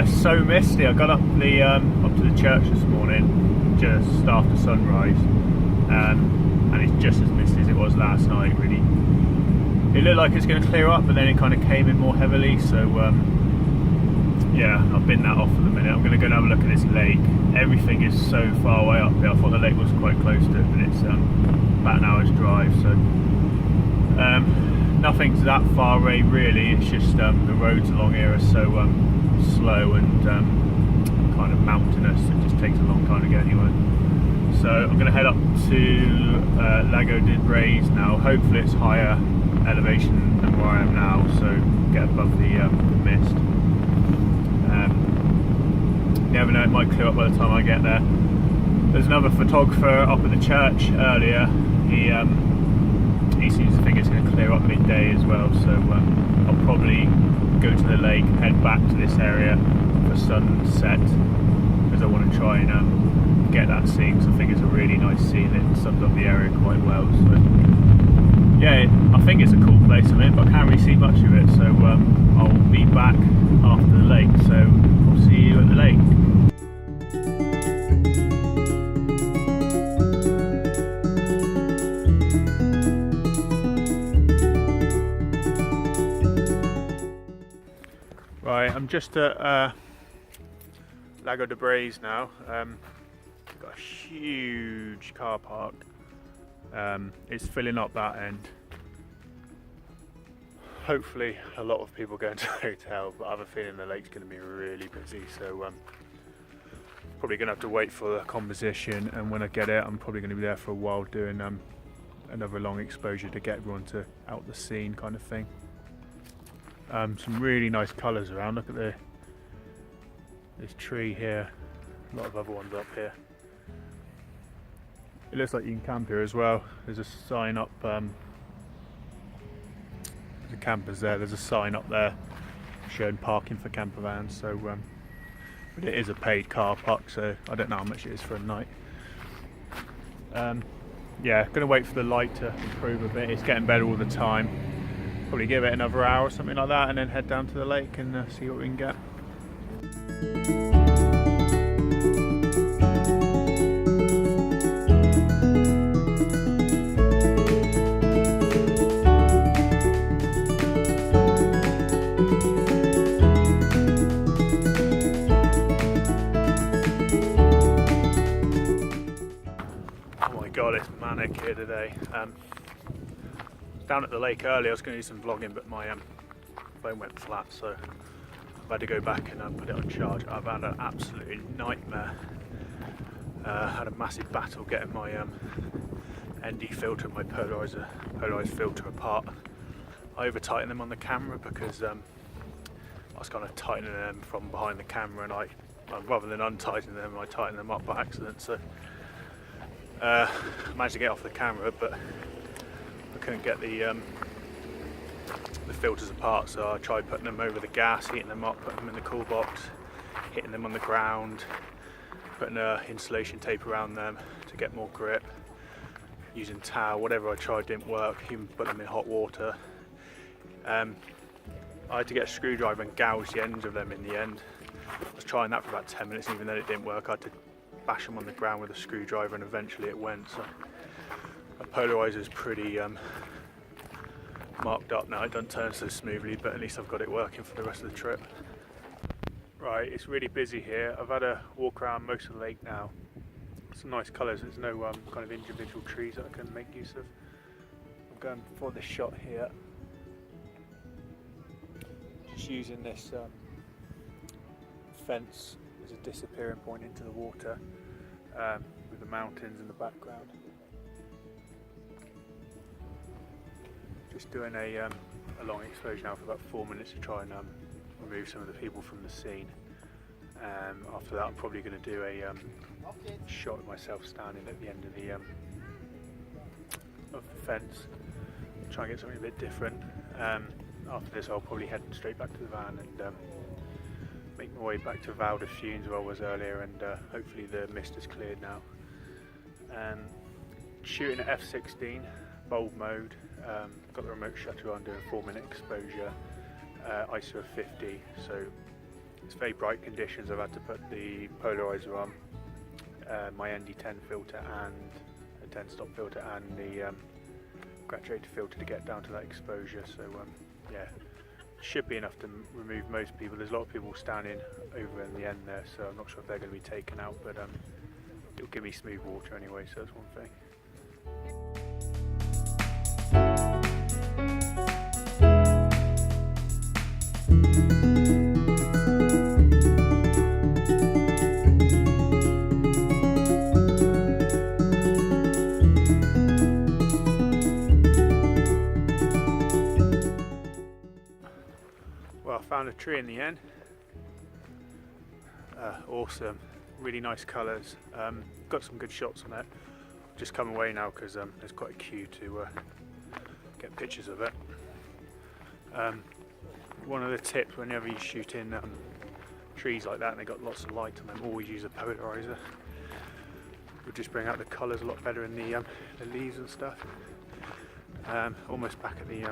it's so misty. I got up to the church this morning just after sunrise, and it's just as misty as it was last night. Really, it looked like it's going to clear up, but then it kind of came in more heavily. So yeah, I've been that off for the minute. I'm going to go and have a look at this lake. Everything is so far away up here. I thought the lake was quite close to it, but it's about an hour's drive. So nothing's that far away really. It's just the roads along here are so slow and kind of mountainous. It just takes a long time to get anywhere. So I'm going to head up to Lago di Braies now. Hopefully it's higher elevation than where I am now, so get above the mist. You never know, it might clear up by the time I get there. There's another photographer up at the church earlier. He seems to think it's going to clear up midday as well, so I'll probably go to the lake, head back to this area for sunset, because I want to try and get that scene, because I think it's a really nice scene. It sums up the area quite well. So yeah, I think it's a cool place I'm in, but I can't really see much of it, so I'll be back after the lake, so I'll see you at the lake. Right, I'm just at Lago di Braies now. Got a huge car park. It's filling up that end. Hopefully a lot of people going to the hotel, but I have a feeling the lake's going to be really busy, so probably going to have to wait for the composition, and when I get it I'm probably going to be there for a while doing another long exposure to get everyone to out the scene kind of thing. Some really nice colours around. Look at this tree here, a lot of other ones up here. It looks like you can camp here as well. There's a sign up, the campers there, there's a sign up there showing parking for camper vans, so but it is a paid car park, so I don't know how much it is for a night. Yeah, gonna wait for the light to improve a bit. It's getting better all the time. Probably give it another hour or something like that, and then head down to the lake and see what we can get. Oh my god, it's manic here today. Down at the lake earlier, I was going to do some vlogging, but my phone went flat, so I've had to go back and put it on charge. I've had an absolute nightmare. Had a massive battle getting my ND filter and my polarized filter apart. I over tightened them on the camera because I was kind of tightening them from behind the camera, and I rather than untightening them, I tightened them up by accident. So I managed to get off the camera, but I couldn't get the filters apart, so I tried putting them over the gas, heating them up, putting them in the cool box, hitting them on the ground, putting insulation tape around them to get more grip, using towel, whatever I tried didn't work, even put them in hot water. I had to get a screwdriver and gouge the ends of them in the end. I was trying that for about 10 minutes, even though it didn't work. I had to bash them on the ground with a screwdriver, and eventually it went. So my polarizer is pretty marked up now. It doesn't turn so smoothly, but at least I've got it working for the rest of the trip. Right, it's really busy here. I've had a walk around most of the lake now. Some nice colours. There's no kind of individual trees that I can make use of. I'm going for this shot here. Just using this fence as a disappearing point into the water, with the mountains in the background. Just doing a long exposure now for about 4 minutes to try and remove some of the people from the scene. After that I'm probably going to do a shot of myself standing at the end of the fence, try and get something a bit different. After this I'll probably head straight back to the van and make my way back to Val di Funes where I was earlier, and hopefully the mist has cleared now. Shooting at f16 bulb mode, got the remote shutter on, doing 4-minute exposure, ISO of 50, so it's very bright conditions. I've had to put the polarizer on, my ND10 filter and a 10 stop filter and the graduator filter to get down to that exposure. So yeah, should be enough to remove most people. There's a lot of people standing over in the end there, so I'm not sure if they're going to be taken out, but it'll give me smooth water anyway, so that's one thing. Well, I found a tree in the end. Awesome, really nice colours. Got some good shots on it. Just come away now because there's quite a queue to get pictures of it. One of the tips whenever you shoot in trees like that and they got lots of light on them, always use a polarizer. It'll just bring out the colours a lot better in the leaves and stuff. Almost back at the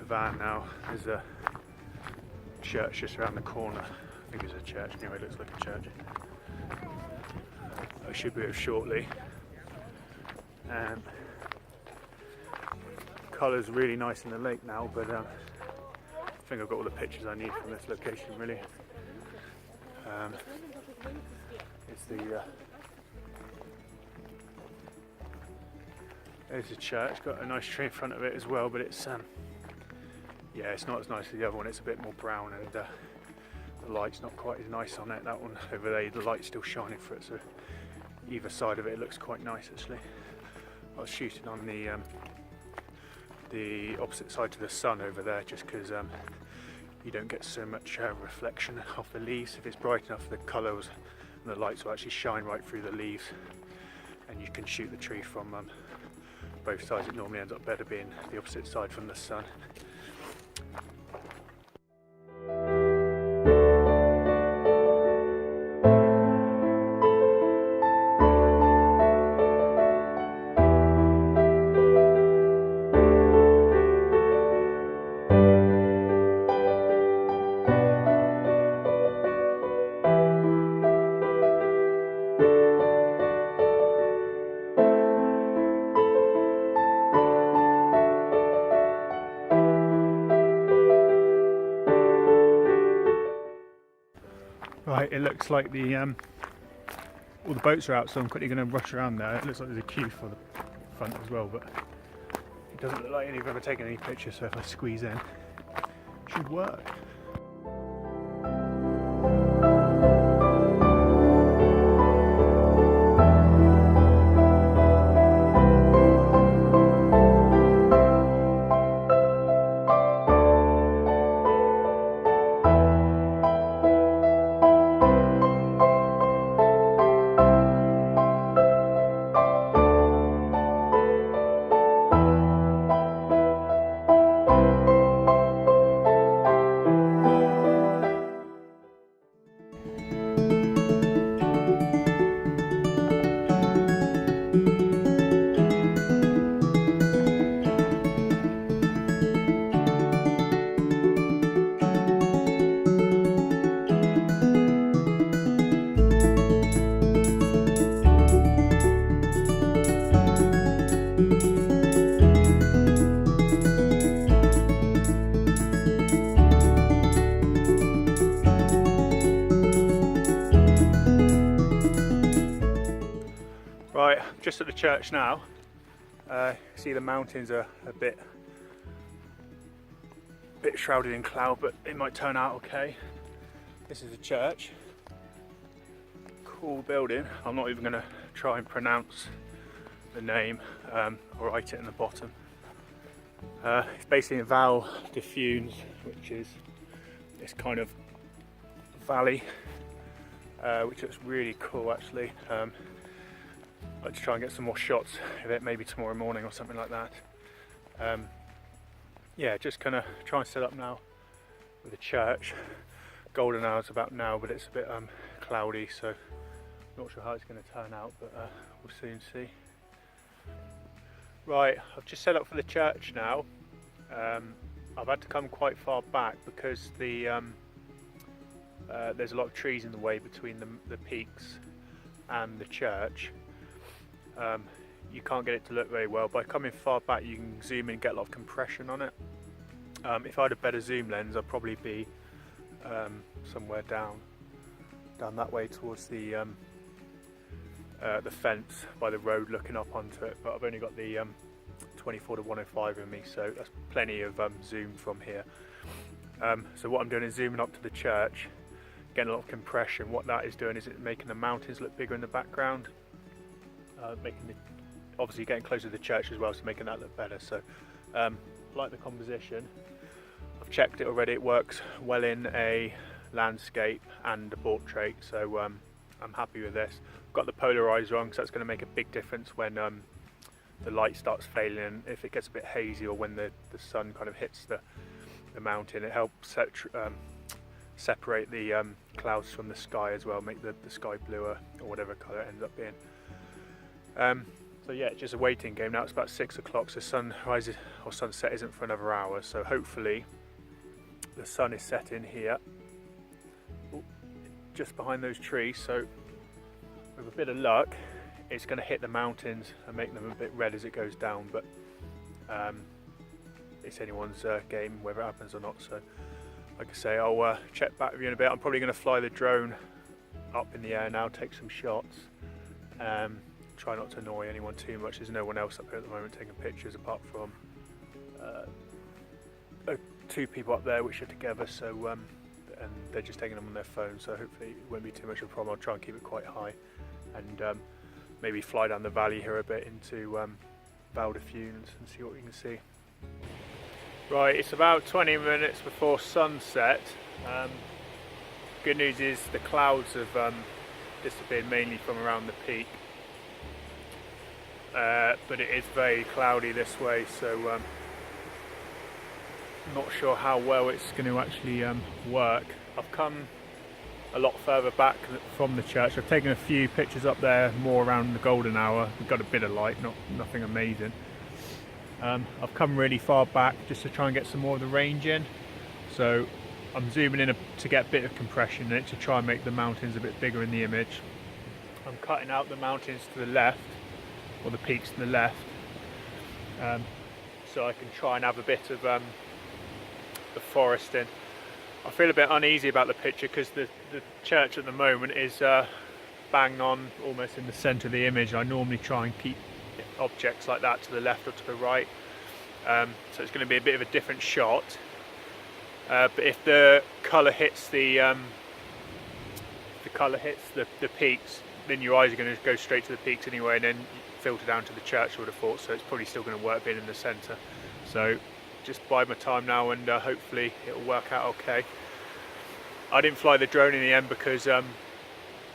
van now. There's a church just around the corner. I think it's a church, anyway, it looks like a church. I should be here shortly. Colour's really nice in the lake now, but I think I've got all the pictures I need from this location really. It's the there's a church, got a nice tree in front of it as well, but it's yeah, it's not as nice as the other one. It's a bit more brown and the light's not quite as nice on it. That one over there, the light's still shining for it, so either side of it looks quite nice actually. I was shooting on the opposite side to the sun over there just because you don't get so much reflection off the leaves. If it's bright enough, the colours and the lights will actually shine right through the leaves, and you can shoot the tree from both sides. It normally ends up better being the opposite side from the sun. Right, it looks like the all the boats are out, so I'm quickly going to rush around there. It looks like there's a queue for the front as well, but it doesn't look like anybody's ever taken any pictures, so if I squeeze in, it should work. Right, just at the church now. See the mountains are a bit shrouded in cloud, but it might turn out okay. This is a church. Cool building. I'm not even going to try and pronounce the name or write it in the bottom. It's basically in Val di Funes, which is this kind of valley, which looks really cool actually. I'd like to try and get some more shots of it, maybe tomorrow morning or something like that. Yeah, just kind of try and set up now with the church. Golden hour's about now, but it's a bit cloudy, so not sure how it's going to turn out, but we'll soon see. Right, I've just set up for the church now. I've had to come quite far back because the there's a lot of trees in the way between the peaks and the church. You can't get it to look very well. By coming far back you can zoom in and get a lot of compression on it. If I had a better zoom lens I'd probably be somewhere down that way towards the fence by the road looking up onto it, but I've only got the 24 to 105 in me, so that's plenty of zoom from here. So what I'm doing is zooming up to the church, getting a lot of compression. What that is doing is it's making the mountains look bigger in the background, obviously getting closer to the church as well, so making that look better. So I like the composition. I've checked it already, it works well in a landscape and a portrait, so I'm happy with this. I've got the polarizer on because that's going to make a big difference when the light starts failing, and if it gets a bit hazy or when the sun kind of hits the mountain. It helps separate the clouds from the sky as well, make the sky bluer or whatever colour it ends up being. So yeah, it's just a waiting game now. It's about 6 o'clock, so sunrise or sunset isn't for another hour, so hopefully the sun is setting here just behind those trees, so with a bit of luck it's going to hit the mountains and make them a bit red as it goes down, but it's anyone's game whether it happens or not. So like I say, I'll check back with you in a bit. I'm probably going to fly the drone up in the air now, take some shots, try not to annoy anyone too much. There's no one else up here at the moment taking pictures apart from 2 people up there which are together, so and they're just taking them on their phone, so hopefully it won't be too much of a problem. I'll try and keep it quite high and maybe fly down the valley here a bit into Val di Funes and see what we can see. Right, it's about 20 minutes before sunset. Good news is the clouds have disappeared mainly from around the peak, but it is very cloudy this way, so not sure how well it's going to actually work. I've come a lot further back from the church. I've taken a few pictures up there more around the golden hour. We've got a bit of light, nothing amazing. I've come really far back just to try and get some more of the range in, so I'm zooming in to get a bit of compression in it to try and make the mountains a bit bigger in the image. I'm cutting out the mountains to the left, or the peaks to the left, so I can try and have a bit of the forest in. I feel a bit uneasy about the picture because the church at the moment is bang on almost in the centre of the image. I normally try and keep objects like that to the left or to the right, so it's going to be a bit of a different shot, but if the colour hits the peaks, then your eyes are going to go straight to the peaks anyway and then filter down to the church, I would have thought, so it's probably still going to work being in the centre. So just bide my time now and hopefully it'll work out okay. I didn't fly the drone in the end because a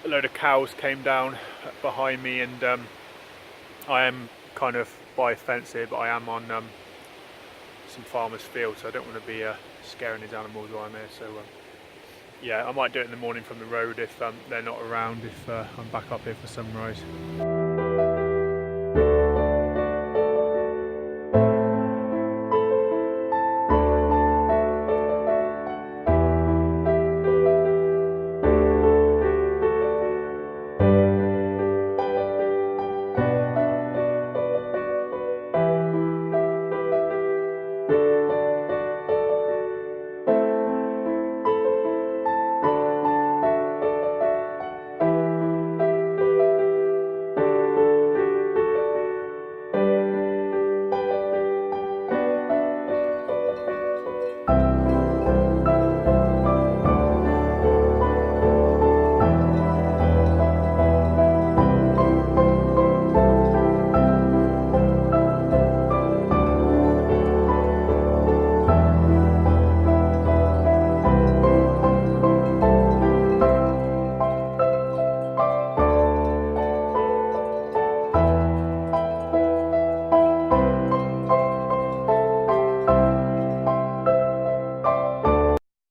load of cows came down behind me, and I am kind of by a fence here, but I am on some farmer's field, so I don't want to be scaring these animals while I'm here. So yeah, I might do it in the morning from the road if they're not around, if I'm back up here for sunrise.